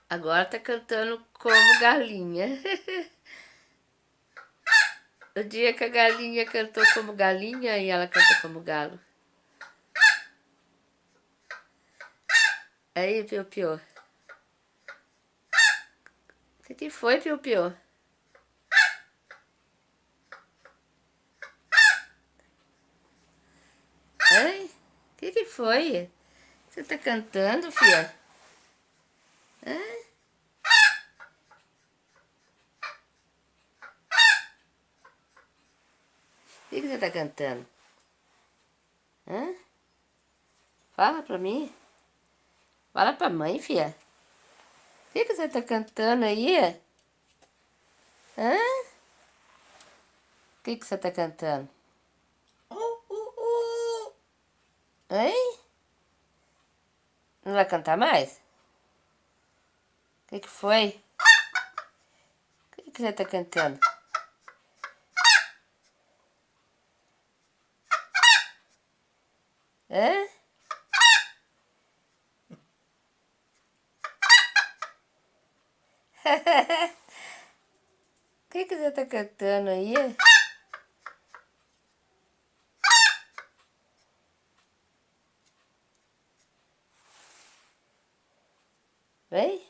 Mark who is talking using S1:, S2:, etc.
S1: Agora tá cantando como galinha. O dia que a galinha cantou como galinha e ela canta como galo. Aí, Piu-Piu. O que foi, Piu-Piu? Hein? O que foi? Você tá cantando, filha? Hã? O que você tá cantando? Hã? Fala pra mim. Fala pra mãe, filha. O que você tá cantando aí? Hã? O que você tá cantando? Hein? Não vai cantar mais? O que foi? O que você tá cantando? Hã? O que você tá cantando aí? Vem?